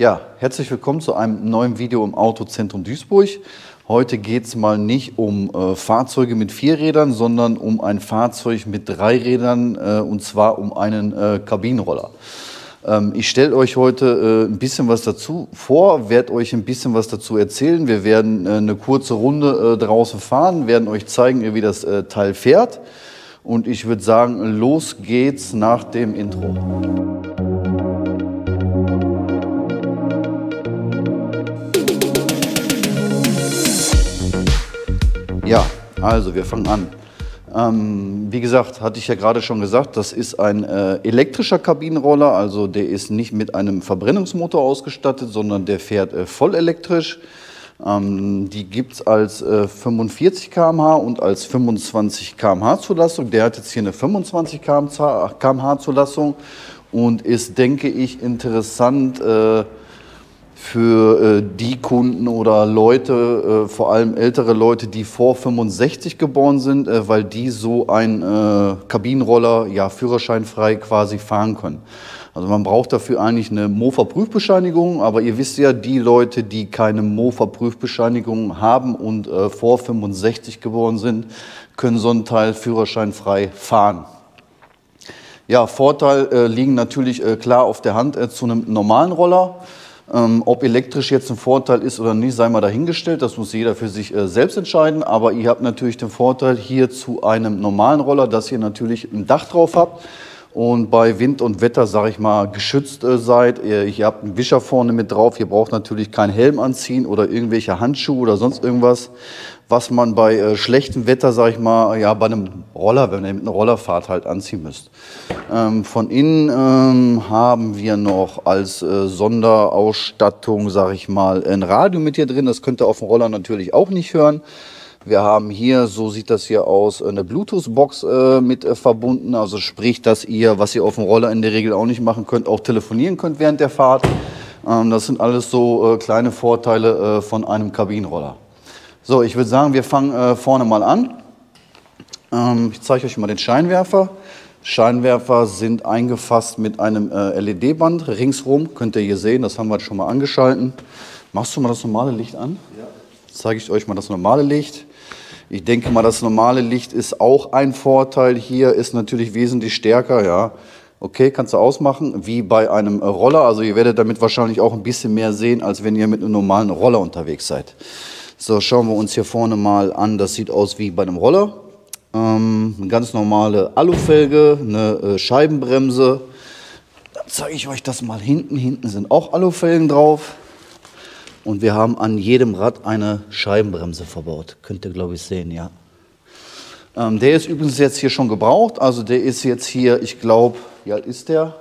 Ja, herzlich willkommen zu einem neuen Video im Autozentrum Duisburg. Heute geht es mal nicht um Fahrzeuge mit 4 Rädern, sondern um ein Fahrzeug mit 3 Rädern und zwar um einen Kabinenroller. Ich stelle euch heute ein bisschen was dazu vor, werde euch ein bisschen was dazu erzählen. Wir werden eine kurze Runde draußen fahren, werden euch zeigen, wie das Teil fährt. Und ich würde sagen, los geht's nach dem Intro. Ja, also wir fangen an. Wie gesagt, hatte ich ja gerade schon gesagt, das ist ein elektrischer Kabinenroller, also der ist nicht mit einem Verbrennungsmotor ausgestattet, sondern der fährt voll elektrisch. Die gibt es als 45 km/h und als 25 km/h Zulassung. Der hat jetzt hier eine 25 km/h Zulassung und ist, denke ich, interessant für die Kunden oder Leute, vor allem ältere Leute, die vor 65 geboren sind, weil die so einen Kabinenroller ja führerscheinfrei quasi fahren können. Also man braucht dafür eigentlich eine Mofa-Prüfbescheinigung, aber ihr wisst ja, die Leute, die keine Mofa-Prüfbescheinigung haben und vor 65 geboren sind, können so einen Teil führerscheinfrei fahren. Ja, Vorteil liegen natürlich klar auf der Hand zu einem normalen Roller. Ob elektrisch jetzt ein Vorteil ist oder nicht, sei mal dahingestellt, das muss jeder für sich selbst entscheiden, aber ihr habt natürlich den Vorteil hier zu einem normalen Roller, dass ihr natürlich ein Dach drauf habt und bei Wind und Wetter, sage ich mal, geschützt seid. Ihr habt einen Wischer vorne mit drauf, ihr braucht natürlich keinen Helm anziehen oder irgendwelche Handschuhe oder sonst irgendwas, was man bei schlechtem Wetter, sage ich mal, ja, bei einem Roller, wenn ihr mit einem Roller fahrt, halt anziehen müsst. Von innen haben wir noch als Sonderausstattung, sage ich mal, ein Radio mit hier drin. Das könnt ihr auf dem Roller natürlich auch nicht hören. Wir haben hier, so sieht das hier aus, eine Bluetooth-Box mit verbunden. Also sprich, dass ihr, was ihr auf dem Roller in der Regel auch nicht machen könnt, auch telefonieren könnt während der Fahrt. Das sind alles so kleine Vorteile von einem Kabinenroller. So, ich würde sagen, wir fangen vorne mal an. Ich zeige euch mal den Scheinwerfer. Scheinwerfer sind eingefasst mit einem LED-Band ringsrum. Könnt ihr hier sehen, das haben wir schon mal angeschalten. Machst du mal das normale Licht an? Ja. Zeige ich euch mal das normale Licht. Ich denke mal, das normale Licht ist auch ein Vorteil. Hier ist natürlich wesentlich stärker. Ja. Okay, kannst du ausmachen, wie bei einem Roller. Also ihr werdet damit wahrscheinlich auch ein bisschen mehr sehen, als wenn ihr mit einem normalen Roller unterwegs seid. So, schauen wir uns hier vorne mal an. Das sieht aus wie bei einem Roller. Eine ganz normale Alufelge, eine Scheibenbremse. Dann zeige ich euch das mal hinten. Hinten sind auch Alufelgen drauf. Und wir haben an jedem Rad eine Scheibenbremse verbaut. Könnt ihr, glaube ich, sehen, ja. Der ist übrigens jetzt hier schon gebraucht. Also der ist jetzt hier, ich glaube, wie alt ist der?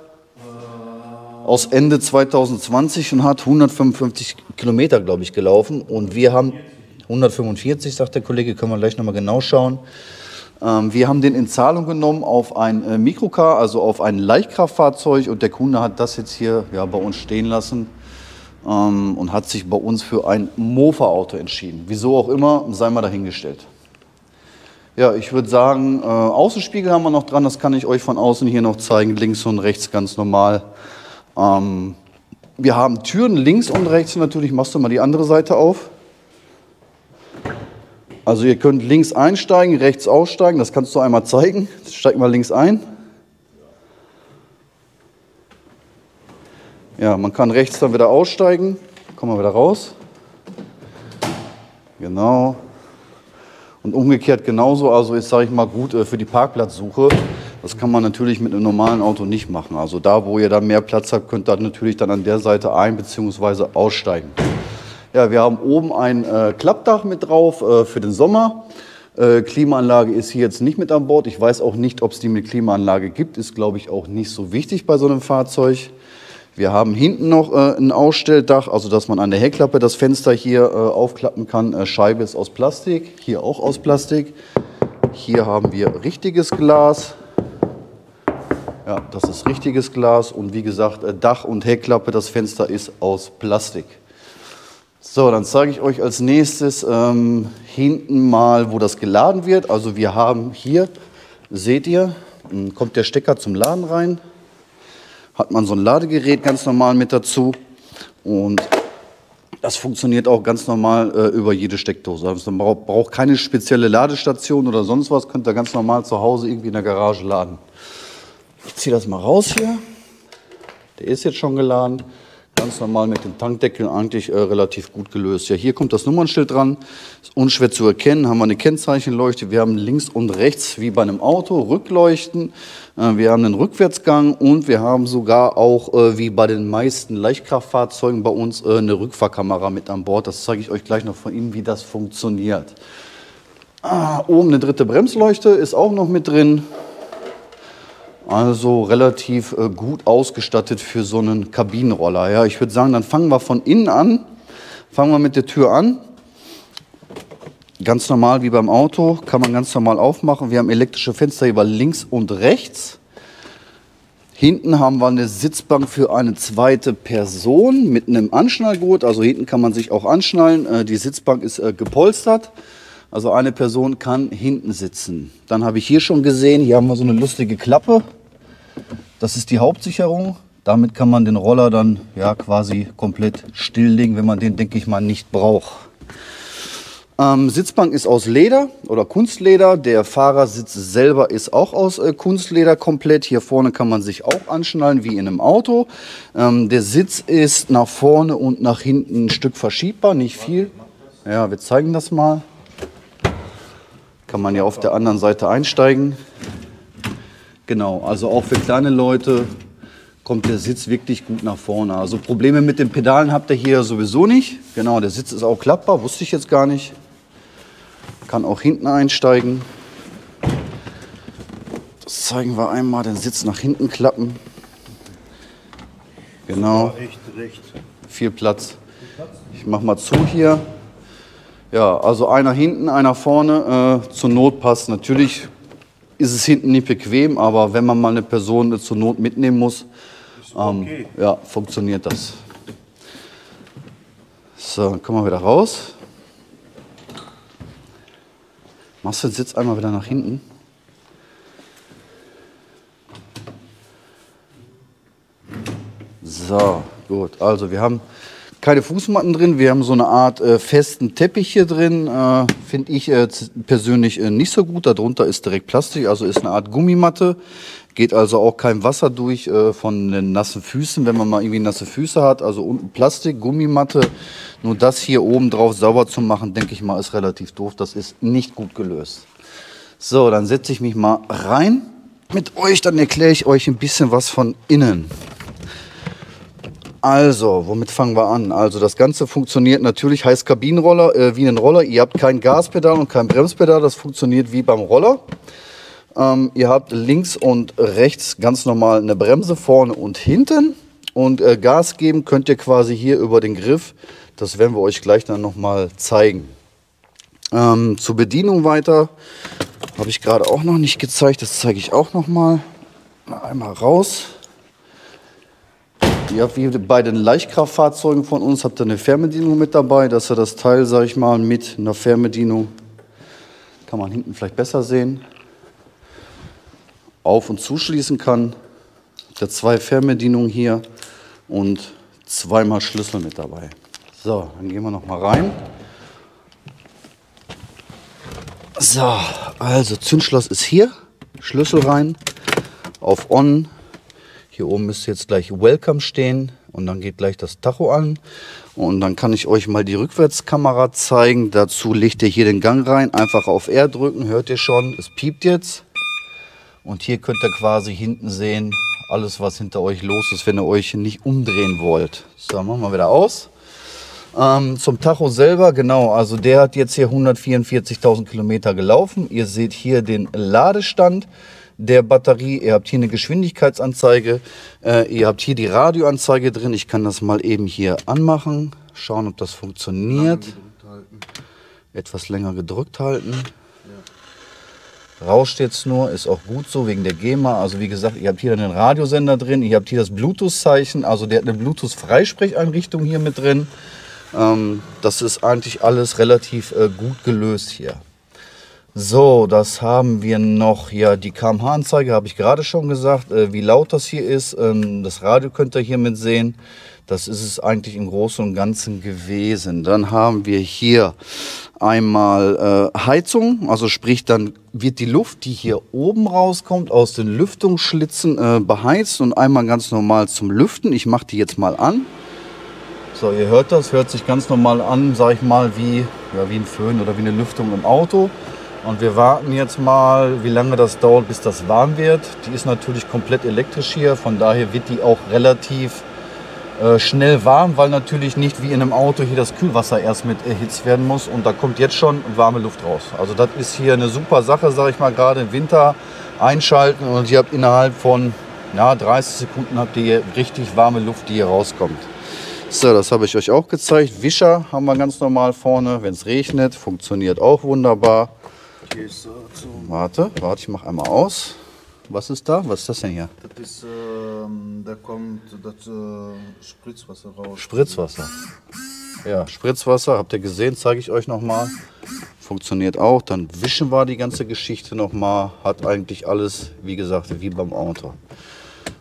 Aus Ende 2020 und hat 155 Kilometer, glaube ich, gelaufen. Und wir haben 145, sagt der Kollege, können wir gleich nochmal genau schauen. Wir haben den in Zahlung genommen auf ein Microcar, also auf ein Leichtkraftfahrzeug. Und der Kunde hat das jetzt hier ja, bei uns stehen lassen und hat sich bei uns für ein Mofa-Auto entschieden. Wieso auch immer, sei mal dahingestellt. Ja, ich würde sagen, Außenspiegel haben wir noch dran. Das kann ich euch von außen hier noch zeigen. Links und rechts ganz normal. Wir haben Türen links und rechts natürlich. Machst du mal die andere Seite auf. Also ihr könnt links einsteigen, rechts aussteigen. Das kannst du einmal zeigen. Steig mal links ein. Ja, man kann rechts dann wieder aussteigen. Kommen wir wieder raus. Genau. Und umgekehrt genauso. Also ist, sage ich mal, gut für die Parkplatzsuche. Das kann man natürlich mit einem normalen Auto nicht machen. Also da, wo ihr dann mehr Platz habt, könnt ihr natürlich dann an der Seite ein- bzw. aussteigen. Ja, wir haben oben ein Klappdach mit drauf für den Sommer. Klimaanlage ist hier jetzt nicht mit an Bord. Ich weiß auch nicht, ob es die mit Klimaanlage gibt. Ist, glaube ich, auch nicht so wichtig bei so einem Fahrzeug. Wir haben hinten noch ein Ausstelldach, also dass man an der Heckklappe das Fenster hier aufklappen kann. Scheibe ist aus Plastik, hier auch aus Plastik. Hier haben wir richtiges Glas. Ja, das ist richtiges Glas und wie gesagt, Dach und Heckklappe, das Fenster ist aus Plastik. So, dann zeige ich euch als nächstes hinten mal, wo das geladen wird. Also wir haben hier, seht ihr, kommt der Stecker zum Laden rein. Hat man so ein Ladegerät ganz normal mit dazu. Und das funktioniert auch ganz normal über jede Steckdose. Also man braucht keine spezielle Ladestation oder sonst was. Könnt ihr ganz normal zu Hause irgendwie in der Garage laden. Ich ziehe das mal raus hier. Der ist jetzt schon geladen. Ganz normal mit dem Tankdeckel eigentlich relativ gut gelöst. Ja, hier kommt das Nummernschild dran. Ist unschwer zu erkennen. Haben wir eine Kennzeichenleuchte. Wir haben links und rechts wie bei einem Auto Rückleuchten. Wir haben einen Rückwärtsgang und wir haben sogar auch wie bei den meisten Leichtkraftfahrzeugen bei uns eine Rückfahrkamera mit an Bord. Das zeige ich euch gleich noch von Ihnen, wie das funktioniert. Oben eine dritte Bremsleuchte ist auch noch mit drin. Also relativ gut ausgestattet für so einen Kabinenroller. Ja, ich würde sagen, dann fangen wir von innen an. Fangen wir mit der Tür an. Ganz normal wie beim Auto, kann man ganz normal aufmachen. Wir haben elektrische Fensterheber links und rechts. Hinten haben wir eine Sitzbank für eine zweite Person mit einem Anschnallgurt. Also hinten kann man sich auch anschnallen. Die Sitzbank ist gepolstert. Also eine Person kann hinten sitzen. Dann habe ich hier schon gesehen, hier haben wir so eine lustige Klappe. Das ist die Hauptsicherung. Damit kann man den Roller dann ja quasi komplett stilllegen, wenn man den, denke ich mal, nicht braucht. Sitzbank ist aus Leder oder Kunstleder. Der Fahrersitz selber ist auch aus Kunstleder komplett. Hier vorne kann man sich auch anschnallen wie in einem Auto. Der Sitz ist nach vorne und nach hinten ein Stück verschiebbar, nicht viel. Ja, wir zeigen das mal. Kann man ja auf der anderen Seite einsteigen. Genau, also auch für kleine Leute kommt der Sitz wirklich gut nach vorne. Also Probleme mit den Pedalen habt ihr hier sowieso nicht. Genau, der Sitz ist auch klappbar, wusste ich jetzt gar nicht. Kann auch hinten einsteigen. Das zeigen wir einmal, den Sitz nach hinten klappen. Genau, viel Platz. Ich mache mal zu hier. Ja, also einer hinten, einer vorne, zur Not passt. Natürlich ist es hinten nicht bequem, aber wenn man mal eine Person zur Not mitnehmen muss, okay. Ja, funktioniert das. So, dann kommen wir wieder raus. Machst du den Sitz einmal wieder nach hinten? So, gut. Also wir haben keine Fußmatten drin, wir haben so eine Art festen Teppich hier drin, finde ich persönlich nicht so gut. Darunter ist direkt Plastik, also ist eine Art Gummimatte. Geht also auch kein Wasser durch von den nassen Füßen, wenn man mal irgendwie nasse Füße hat. Also unten Plastik, Gummimatte. Nur das hier oben drauf sauber zu machen, denke ich mal, ist relativ doof. Das ist nicht gut gelöst. So, dann setze ich mich mal rein mit euch, dann erkläre ich euch ein bisschen was von innen. Also, womit fangen wir an? Also das Ganze funktioniert natürlich, heißt Kabinenroller wie ein Roller. Ihr habt kein Gaspedal und kein Bremspedal, das funktioniert wie beim Roller. Ihr habt links und rechts ganz normal eine Bremse vorne und hinten. Und Gas geben könnt ihr quasi hier über den Griff. Das werden wir euch gleich dann nochmal zeigen. Zur Bedienung weiter habe ich gerade auch noch nicht gezeigt. Das zeige ich auch nochmal. Einmal raus. Ihr habt wie bei den Leichtkraftfahrzeugen von uns habt ihr eine Fernbedienung mit dabei, dass ihr das Teil, sage ich mal, mit einer Fernbedienung, kann man hinten vielleicht besser sehen, auf- und zuschließen kann. Habt ihr zwei Fernbedienungen hier und zweimal Schlüssel mit dabei. So, dann gehen wir noch mal rein. So, also Zündschloss ist hier, Schlüssel rein, auf On. Hier oben müsste jetzt gleich Welcome stehen und dann geht gleich das Tacho an. Und dann kann ich euch mal die Rückwärtskamera zeigen. Dazu legt ihr hier den Gang rein, einfach auf R drücken, hört ihr schon, es piept jetzt. Und hier könnt ihr quasi hinten sehen, alles was hinter euch los ist, wenn ihr euch nicht umdrehen wollt. So, machen wir wieder aus. Zum Tacho selber, genau, also der hat jetzt hier 144.000 Kilometer gelaufen. Ihr seht hier den Ladestand der Batterie, ihr habt hier eine Geschwindigkeitsanzeige, ihr habt hier die Radioanzeige drin. Ich kann das mal eben hier anmachen, schauen, ob das funktioniert. Etwas länger gedrückt halten. Ja. Rauscht jetzt nur, ist auch gut so wegen der GEMA. Also wie gesagt, ihr habt hier einen Radiosender drin, ihr habt hier das Bluetooth-Zeichen, also der hat eine Bluetooth-Freisprecheinrichtung hier mit drin. Das ist eigentlich alles relativ gut gelöst hier. So, das haben wir noch. Ja, die kmh-Anzeige habe ich gerade schon gesagt, wie laut das hier ist. Das Radio könnt ihr hiermit sehen. Das ist es eigentlich im Großen und Ganzen gewesen. Dann haben wir hier einmal Heizung, also sprich, dann wird die Luft, die hier oben rauskommt, aus den Lüftungsschlitzen beheizt und einmal ganz normal zum Lüften. Ich mache die jetzt mal an. So, ihr hört das, hört sich ganz normal an, sage ich mal, wie ein Föhn oder wie eine Lüftung im Auto. Und wir warten jetzt mal, wie lange das dauert, bis das warm wird. Die ist natürlich komplett elektrisch hier, von daher wird die auch relativ schnell warm, weil natürlich nicht wie in einem Auto hier das Kühlwasser erst mit erhitzt werden muss. Und da kommt jetzt schon warme Luft raus. Also das ist hier eine super Sache, sage ich mal, gerade im Winter einschalten. Und ihr habt innerhalb von 30 Sekunden habt ihr hier richtig warme Luft, die hier rauskommt. So, das habe ich euch auch gezeigt. Wischer haben wir ganz normal vorne, wenn es regnet. Funktioniert auch wunderbar. Warte, ich mache einmal aus. Was ist da? Was ist das denn hier? Das ist, da kommt das Spritzwasser raus. Spritzwasser. Ja, Spritzwasser, habt ihr gesehen, zeige ich euch nochmal. Funktioniert auch. Dann wischen wir die ganze Geschichte nochmal. Hat eigentlich alles, wie gesagt, wie beim Auto.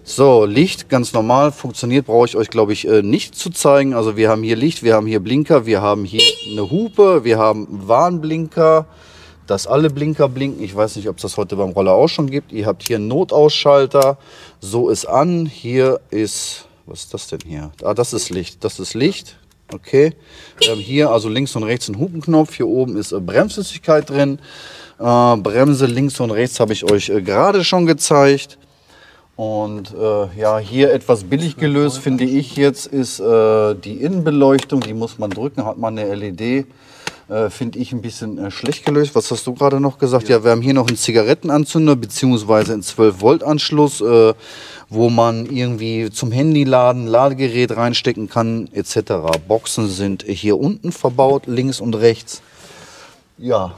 So, Licht, ganz normal, funktioniert, brauche ich euch, glaube ich, nicht zu zeigen. Also wir haben hier Licht, wir haben hier Blinker, wir haben hier eine Hupe, wir haben Warnblinker, dass alle Blinker blinken. Ich weiß nicht, ob es das heute beim Roller auch schon gibt. Ihr habt hier einen Notausschalter, so ist an. Hier ist, was ist das denn hier? Ah, das ist Licht, okay. Wir haben hier also links und rechts einen Hupenknopf, hier oben ist Bremsflüssigkeit drin. Bremse links und rechts habe ich euch gerade schon gezeigt. Und ja, hier etwas billig gelöst, finde ich jetzt, ist die Innenbeleuchtung. Die muss man drücken, hat man eine LED. Finde ich ein bisschen schlecht gelöst. Was hast du gerade noch gesagt? Ja, wir haben hier noch einen Zigarettenanzünder bzw. einen 12-Volt-Anschluss, wo man irgendwie zum Handy laden, Ladegerät reinstecken kann etc. Boxen sind hier unten verbaut, links und rechts. Ja.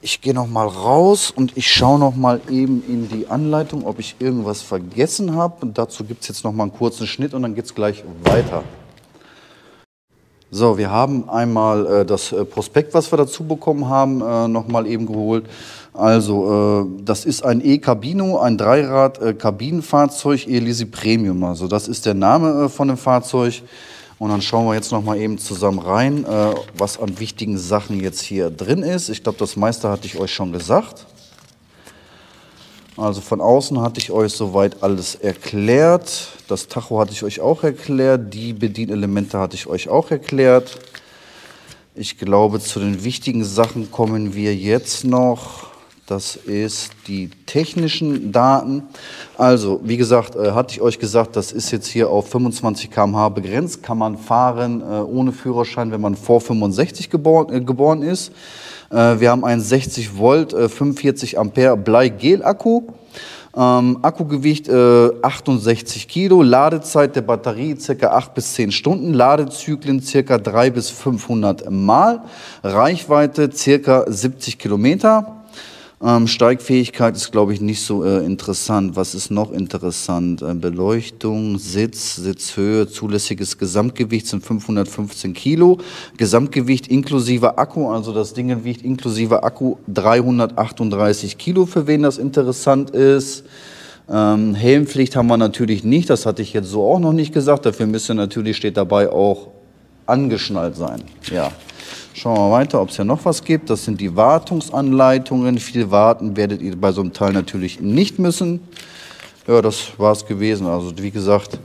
Ich gehe noch mal raus und ich schaue noch mal eben in die Anleitung, ob ich irgendwas vergessen habe. Und dazu gibt es jetzt noch mal einen kurzen Schnitt und dann geht es gleich weiter. So, wir haben einmal das Prospekt, was wir dazu bekommen haben, noch mal eben geholt. Also, das ist ein E-Cabino, ein Dreirad-Kabinenfahrzeug Elisi Premium. Also, das ist der Name von dem Fahrzeug. Und dann schauen wir jetzt noch mal eben zusammen rein, was an wichtigen Sachen jetzt hier drin ist. Ich glaube, das meiste hatte ich euch schon gesagt. Also von außen hatte ich euch soweit alles erklärt. Das Tacho hatte ich euch auch erklärt. Die Bedienelemente hatte ich euch auch erklärt. Ich glaube, zu den wichtigen Sachen kommen wir jetzt noch. Das ist die technischen Daten. Also, wie gesagt, hatte ich euch gesagt, das ist jetzt hier auf 25 km/h begrenzt. Kann man fahren ohne Führerschein, wenn man vor 65 geboren ist. Wir haben einen 60 Volt, 45 Ampere Bleigel-Akku. Akkugewicht 68 Kilo, Ladezeit der Batterie ca. 8 bis 10 Stunden, Ladezyklen ca. 300 bis 500 Mal, Reichweite ca. 70 Kilometer. Steigfähigkeit ist, glaube ich, nicht so interessant. Was ist noch interessant? Beleuchtung, Sitzhöhe, zulässiges Gesamtgewicht sind 515 Kilo. Gesamtgewicht inklusive Akku, also das Ding wiegt inklusive Akku 338 Kilo, für wen das interessant ist. Helmpflicht haben wir natürlich nicht, das hatte ich jetzt so auch noch nicht gesagt. Dafür müsste natürlich, steht dabei, auch angeschnallt sein. Ja. Schauen wir weiter, ob es ja noch was gibt. Das sind die Wartungsanleitungen. Viel warten werdet ihr bei so einem Teil natürlich nicht müssen. Ja, das war es gewesen. Also wie gesagt,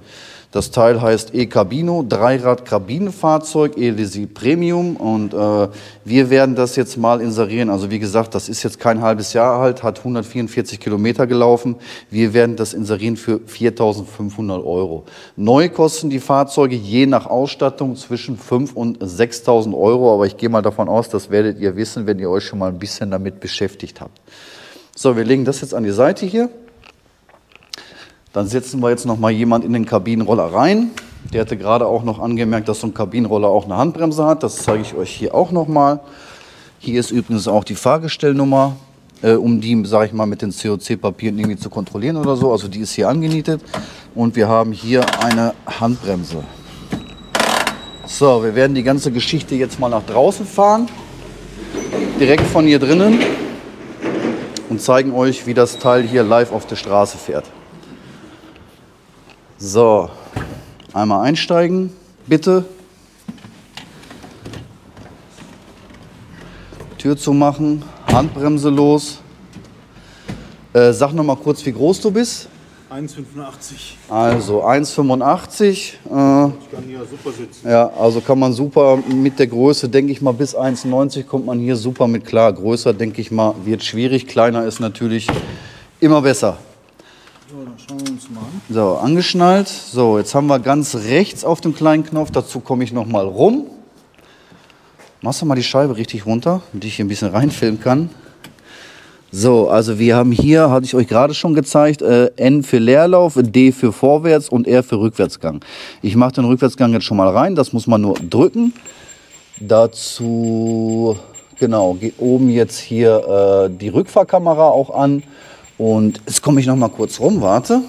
das Teil heißt E-Cabino, Dreirad-Kabinenfahrzeug, Elisi Premium. Und wir werden das jetzt mal inserieren. Also wie gesagt, das ist jetzt kein halbes Jahr alt, hat 144 Kilometer gelaufen. Wir werden das inserieren für 4.500 €. Neu kosten die Fahrzeuge je nach Ausstattung zwischen 5.000 und 6.000 €. Aber ich gehe mal davon aus, das werdet ihr wissen, wenn ihr euch schon mal ein bisschen damit beschäftigt habt. So, wir legen das jetzt an die Seite hier. Dann setzen wir jetzt noch mal jemand in den Kabinenroller rein. Der hatte gerade auch noch angemerkt, dass so ein Kabinenroller auch eine Handbremse hat. Das zeige ich euch hier auch noch mal. Hier ist übrigens auch die Fahrgestellnummer, um die, sage ich mal, mit den COC-Papieren irgendwie zu kontrollieren oder so. Also die ist hier angenietet. Und wir haben hier eine Handbremse. So, wir werden die ganze Geschichte jetzt mal nach draußen fahren. Direkt von hier drinnen. und zeigen euch, wie das Teil hier live auf der Straße fährt. So, einmal einsteigen, bitte. Tür zumachen, Handbremse los. Sag noch mal kurz, wie groß du bist. 1,85. Also 1,85. Ich kann hier super sitzen. Ja, also kann man super mit der Größe, denke ich mal, bis 1,90 kommt man hier super mit klar. Größer, denke ich mal, wird schwierig. Kleiner ist natürlich immer besser. So, dann schauen wir uns mal an. So, angeschnallt. So, jetzt haben wir ganz rechts auf dem kleinen Knopf. Dazu komme ich noch mal rum. Machst du mal die Scheibe richtig runter, damit ich hier ein bisschen reinfilmen kann. So, also wir haben hier, hatte ich euch gerade schon gezeigt, N für Leerlauf, D für Vorwärts und R für Rückwärtsgang. Ich mache den Rückwärtsgang jetzt schon mal rein, das muss man nur drücken. Dazu, genau, geht oben jetzt hier die Rückfahrkamera auch an. Und jetzt komme ich noch mal kurz rum, warte.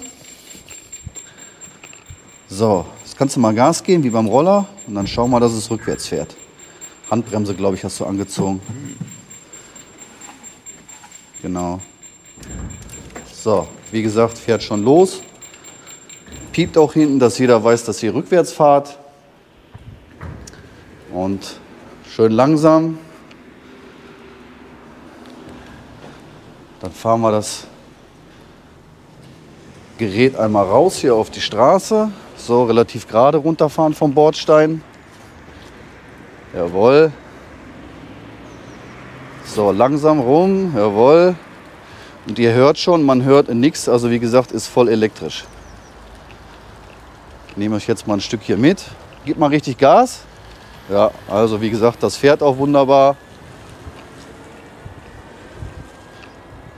So, jetzt kannst du mal Gas geben, wie beim Roller. Und dann schau mal, dass es rückwärts fährt. Handbremse, glaube ich, hast du angezogen. Genau. So, wie gesagt, fährt schon los. Piept auch hinten, dass jeder weiß, dass ihr rückwärts fahrt. Und schön langsam. Dann fahren wir das Gerät einmal raus hier auf die Straße. So, relativ gerade runterfahren vom Bordstein. Jawohl. So, langsam rum, jawohl. Und ihr hört schon, man hört nichts, also wie gesagt, ist voll elektrisch. Ich nehme euch jetzt mal ein Stück hier mit. Gib mal richtig Gas. Ja, also wie gesagt, das fährt auch wunderbar.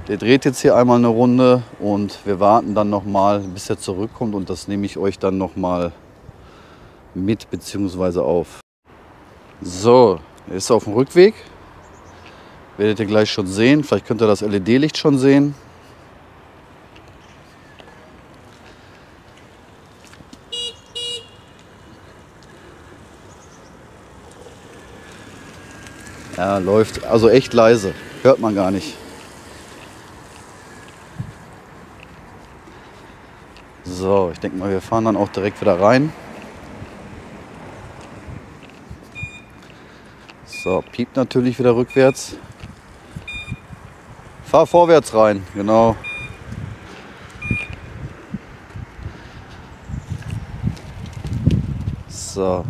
Der dreht jetzt hier einmal eine Runde und wir warten dann noch mal, bis er zurückkommt und das nehme ich euch dann noch mal mit bzw. auf. So, er ist auf dem Rückweg. Werdet ihr gleich schon sehen. Vielleicht könnt ihr das LED-Licht schon sehen. Ja, läuft also echt leise. Hört man gar nicht. So, ich denke mal, wir fahren dann auch direkt wieder rein. So, piept natürlich wieder rückwärts. Fahr vorwärts rein, genau. So.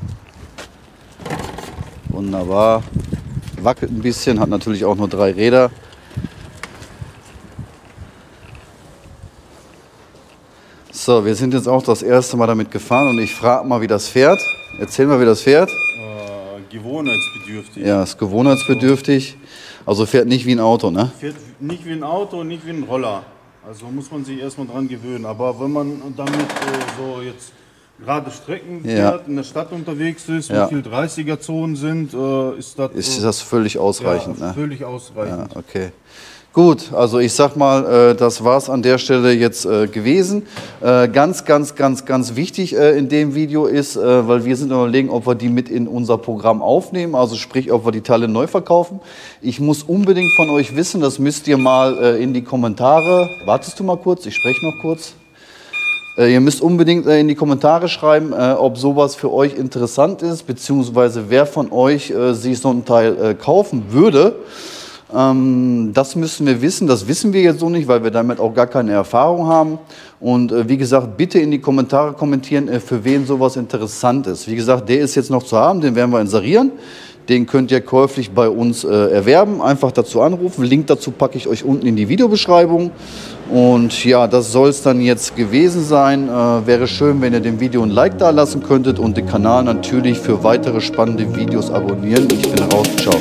Wunderbar. Wackelt ein bisschen, hat natürlich auch nur 3 Räder. So, wir sind jetzt auch das erste Mal damit gefahren und ich frage mal, wie das fährt. Erzähl mal, wie das fährt. Gewohnheitsbedürftig. Ja, ist gewohnheitsbedürftig. Also fährt nicht wie ein Auto, ne? Fährt nicht wie ein Auto, nicht wie ein Roller. Also muss man sich erstmal dran gewöhnen. Aber wenn man damit so jetzt gerade Strecken fährt, in der Stadt unterwegs ist, wo viel 30er-Zonen sind, ist das völlig ausreichend. Ja, ne? Völlig ausreichend. Ja, okay. Gut, also ich sag mal, das war es an der Stelle jetzt gewesen. Ganz wichtig in dem Video ist, weil wir sind überlegen, ob wir die mit in unser Programm aufnehmen, also sprich, ob wir die Teile neu verkaufen. Ich muss unbedingt von euch wissen, das müsst ihr mal in die Kommentare, wartest du mal kurz, ich spreche noch kurz. Ihr müsst unbedingt in die Kommentare schreiben, ob sowas für euch interessant ist, beziehungsweise wer von euch sich so ein Teil kaufen würde. Das müssen wir wissen, das wissen wir jetzt so nicht, weil wir damit auch gar keine Erfahrung haben. Und wie gesagt, bitte in die Kommentare kommentieren, für wen sowas interessant ist. Wie gesagt, der ist jetzt noch zu haben, den werden wir inserieren. Den könnt ihr käuflich bei uns erwerben. Einfach dazu anrufen. Link dazu packe ich euch unten in die Videobeschreibung. Und ja, das soll es dann jetzt gewesen sein. Wäre schön, wenn ihr dem Video ein Like da lassen könntet und den Kanal natürlich für weitere spannende Videos abonnieren. Ich bin raus. Ciao.